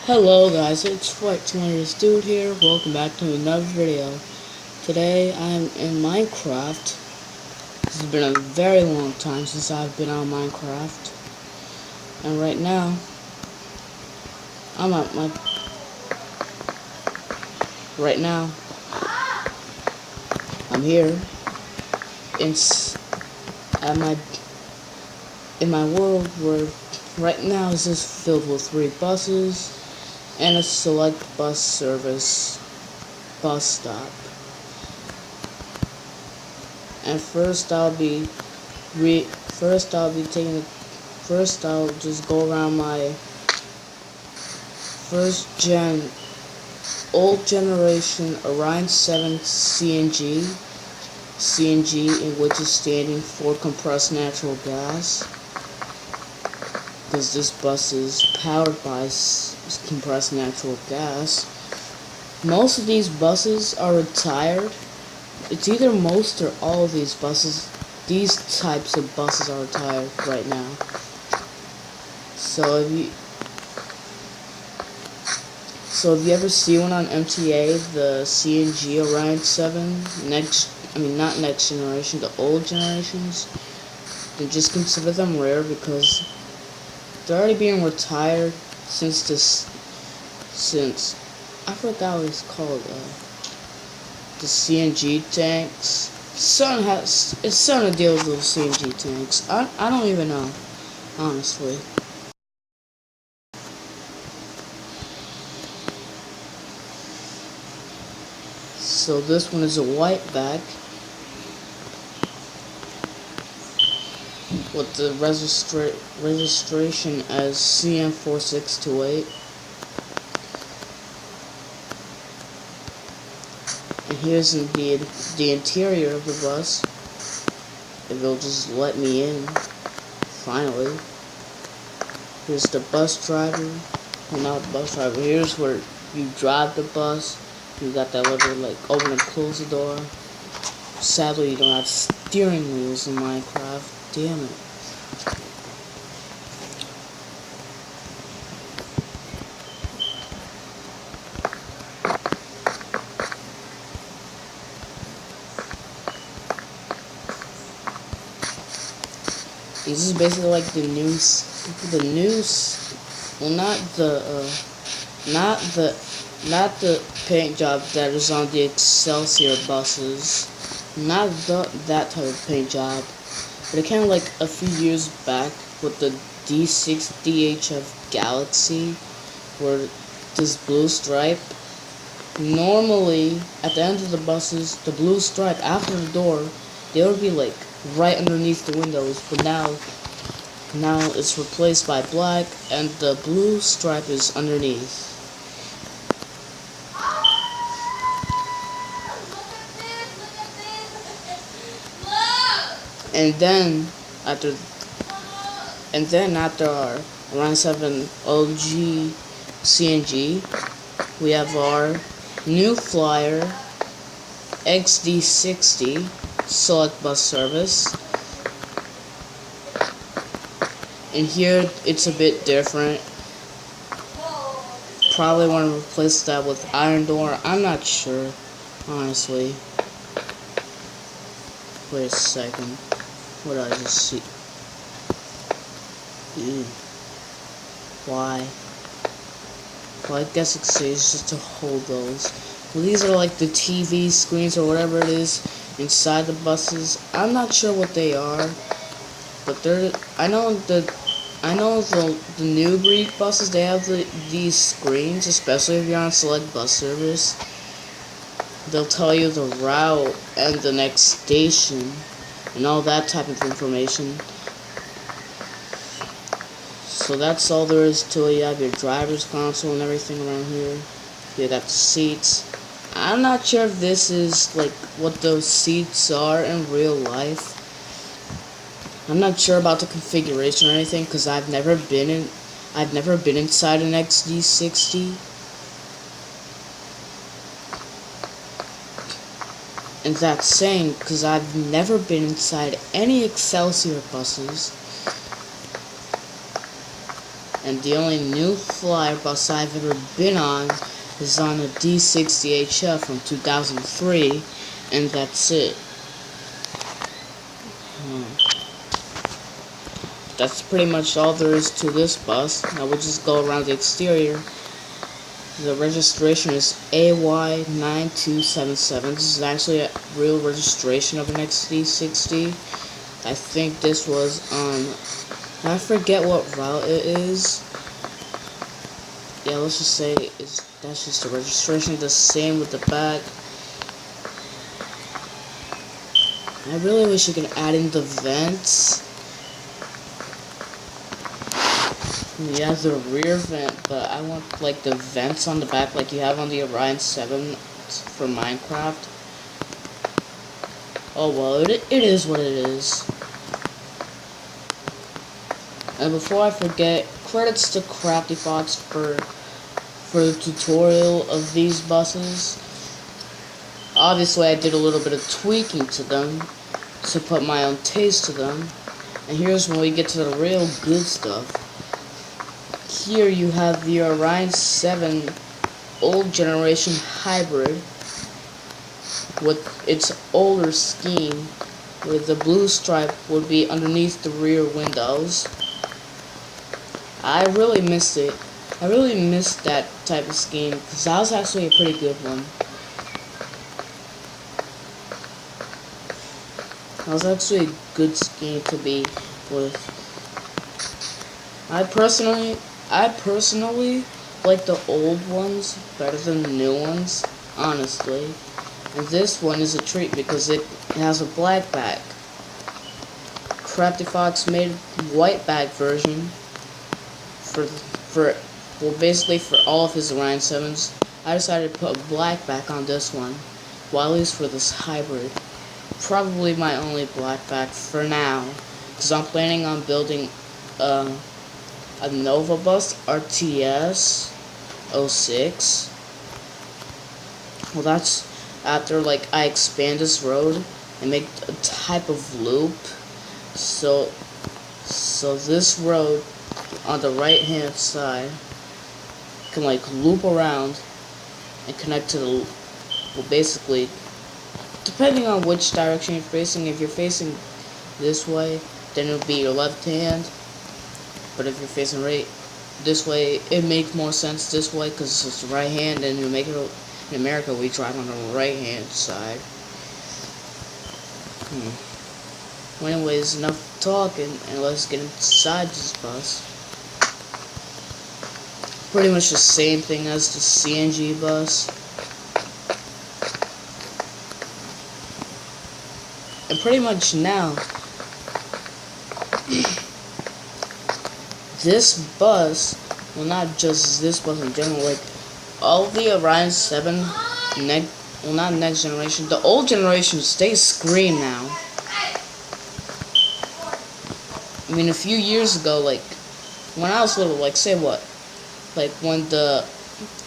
Hello guys, it's White Dude here. Welcome back to another video. Today I am in Minecraft. This has been a very long time since I've been on Minecraft. And right now, I'm at my... Right now, I'm here. In my world where right now is just filled with 3 buses and a select bus service bus stop. And first I'll just go around my old generation Orion VII CNG, in which is standing for compressed natural gas, because this bus is powered by compressed natural gas. Most of these buses are retired. It's either most or all of these buses. These types of buses are retired right now. So if you ever see one on MTA, the CNG Orion 7, not next generation, the old generations, then just consider them rare because they're already being retired since I forgot what it's called, the CNG tanks. It's starting to deal with those CNG tanks. I don't even know, honestly. So this one is a white back with the registration as CM4628. And here's the interior of the bus, if it'll just let me in, finally. Here's the bus driver, well, not the bus driver, here's where you drive the bus. You got that little, open and close the door. Sadly, you don't have steering wheels in Minecraft. Damn it. This is basically like the news, well, not the paint job that is on the Excelsior buses, not that type of paint job, but it came like a few years back with the D60 Galaxy, where this blue stripe, normally at the end of the buses, the blue stripe after the door, they would be like right underneath the windows, but now it's replaced by black and the blue stripe is underneath. And then after our Orion 7 OG CNG, we have our new flyer XD60 select bus service. And here it's a bit different. Probably want to replace that with iron door. I'm not sure, honestly. Wait a second. What did I just see? Ew. Why? Well, I guess it says just to hold those. Well, these are like the TV screens or whatever it is inside the buses. I'm not sure what they are, but I know the new breed buses, they have these screens, especially if you're on select bus service. They'll tell you the route and the next station and all that type of information. So that's all there is to it. You have your driver's console and everything around here. You got the seats. I'm not sure if this is like what those seats are in real life. I'm not sure about the configuration or anything because I've never been inside an XD60. And that's saying because I've never been inside any Excelsior buses. And the only new flyer bus I've ever been on is on a D60 HF from 2003, and that's it. That's pretty much all there is to this bus. Now we'll just go around the exterior. The registration is AY9277. This is actually a real registration of an XD60. I think this was I forget what route it is. Yeah, let's just say that's just the registration. The same with the back. I really wish you could add in the vents. Yeah, the rear vent, but I want like the vents on the back like you have on the Orion 7 for Minecraft. Oh well, it is what it is. And before I forget, credits to CraftyFoxe for the tutorial of these buses. Obviously, I did a little bit of tweaking to them to put my own taste to them. And here's when we get to the real good stuff. Here you have the Orion 7 old generation hybrid with its older scheme, where the blue stripe would be underneath the rear windows. I really missed it. I really missed that type of scheme because that was actually a pretty good one. That was actually a good scheme to be with. I personally like the old ones better than the new ones, honestly. And this one is a treat because it has a black back. CraftyFoxe made a white back version well, basically for all of his Orion 7s. I decided to put a black back on this one, well, at least for this hybrid. Probably my only black back for now, because I'm planning on building a Nova bus RTS 06. Well, that's after like I expand this road and make a type of loop. So this road on the right hand side can like loop around and connect to the, well, basically depending on which direction you're facing. If you're facing this way, then it'll be your left hand. But if you're facing right this way, it makes more sense this way because it's the right hand, and in America we drive on the right hand side. Well, anyways, enough talking, and let's get inside this bus. Pretty much the same thing as the CNG bus. And pretty much now, this bus, well, not just this bus in general, like all the Orion 7 not next generation, the old generations, they scream now. I mean, a few years ago, like when I was little, like say what, like when it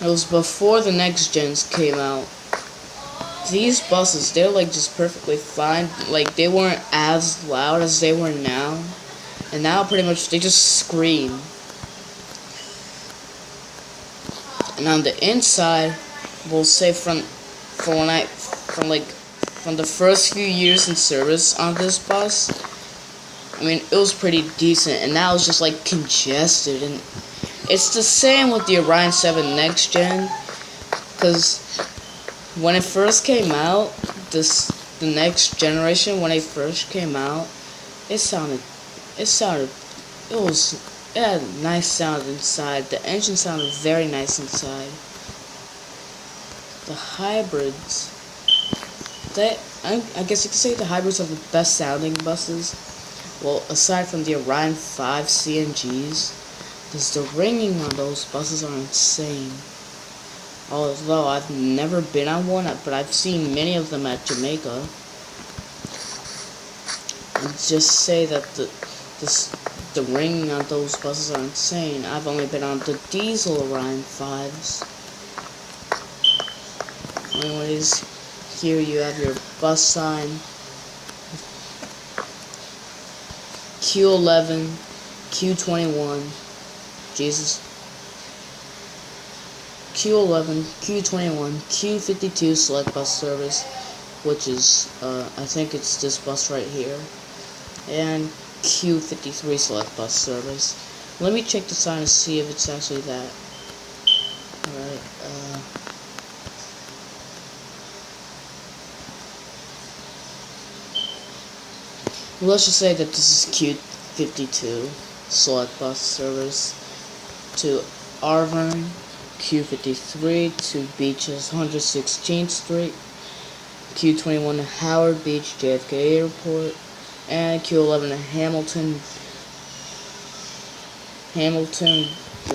was before the next gens came out, these buses, they were like just perfectly fine. Like they weren't as loud as they were now, and now pretty much they just scream. And on the inside, we'll say from the first few years in service on this bus, I mean, it was pretty decent, and now it's just like congested. And it's the same with the Orion 7 Next Gen, because when it first came out, the next generation, when it first came out, it had a nice sound inside. The engine sounded very nice inside. The hybrids, I guess you could say the hybrids are the best sounding buses. Well, aside from the Orion 5 CNGs, because the ringing on those buses are insane. Although I've never been on one, but I've seen many of them at Jamaica. And just say that the ringing on those buses are insane. I've only been on the diesel Orion 5s. Anyways, here you have your bus sign. Q11, Q21, Jesus. Q11, Q21, Q52 select bus service, which is, I think it's this bus right here, and Q53 select bus service. Let me check the sign to see if it's actually that. Alright, let's just say that this is Q52 select bus service to Orion, Q53 to Beaches 116th Street, Q21 to Howard Beach JFK Airport, and Q11 to Hamilton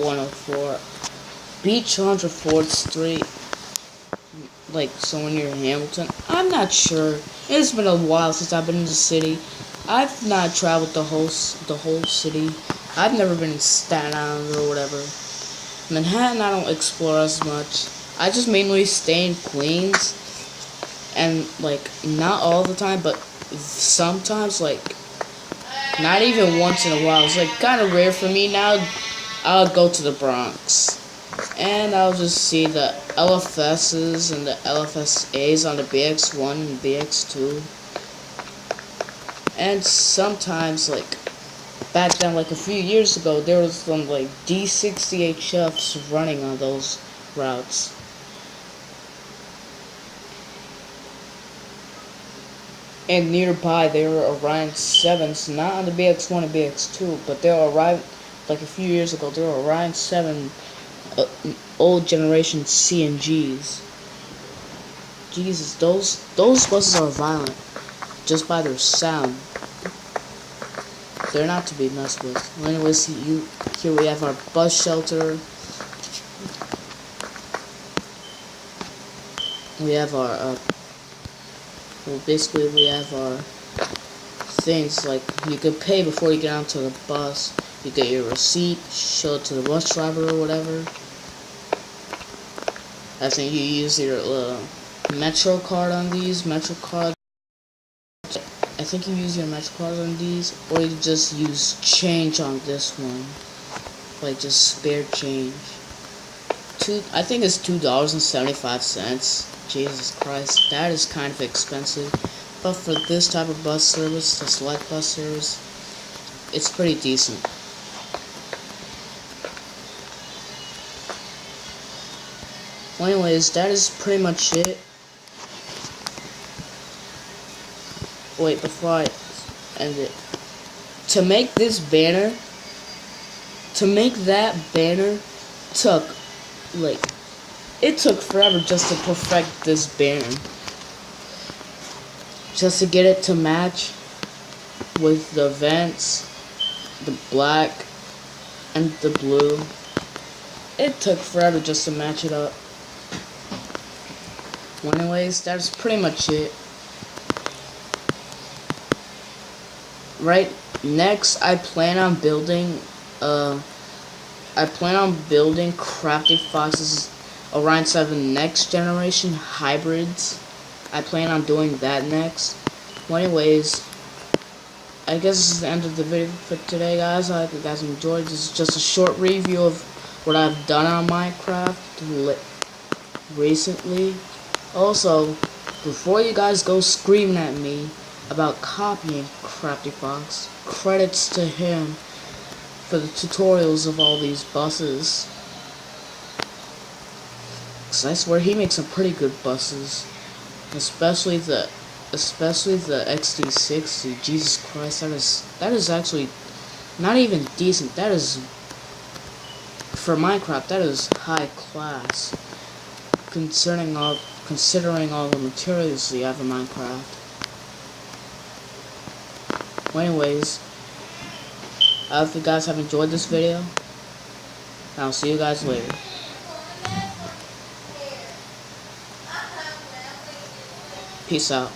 104 Beach 104th Street, like somewhere near Hamilton. I'm not sure. It's been a while since I've been in the city. I've not traveled the whole city. I've never been in Staten Island or whatever. Manhattan I don't explore as much. I just mainly stay in Queens, and like not all the time, but sometimes, like not even once in a while. It's like kind of rare for me now. I'll go to the Bronx, and I'll just see the LFSs and the LFSAs on the BX1 and BX2. And sometimes, like, back then, like a few years ago, there was some, like, D60 HFs running on those routes. And nearby, there were Orion 7s, not on the BX1 and BX2, but there were Orion, like a few years ago, there were Orion 7 old generation CNGs. Jesus, those buses are violent just by their sound. They're not to be messed with. Well, anyways, here we have our bus shelter. We have our well, basically we have our things like you could pay before you get onto the bus. You get your receipt, show it to the bus driver or whatever. I think you use your Metro card on these. Metro card. I think you use your Metro card on these, or you just use change on this one, like just spare change. I think it's $2.75. Jesus Christ, that is kind of expensive. But for this type of bus service, the select bus service, it's pretty decent. Well, anyways, that is pretty much it. Wait, before I end it, to make this banner, to make that banner took, like, it took forever just to perfect this banner. Just to get it to match with the vents, the black, and the blue. It took forever just to match it up. Well, anyways, that's pretty much it. Right, next I plan on building CraftyFoxe's Orion 7 next generation hybrids. I plan on doing that next. Well, anyways, I guess this is the end of the video for today, guys. I hope you guys enjoyed. This is just a short review of what I've done on Minecraft recently. Also, before you guys go screaming at me about copying CraftyFoxe, credits to him for the tutorials of all these buses. Cause I swear he makes some pretty good buses, especially the XD60. Jesus Christ, that is actually not even decent. That is, for Minecraft, that is high class, considering all the materials you have in Minecraft. Well, anyways, I hope you guys have enjoyed this video, and I'll see you guys later. Peace out.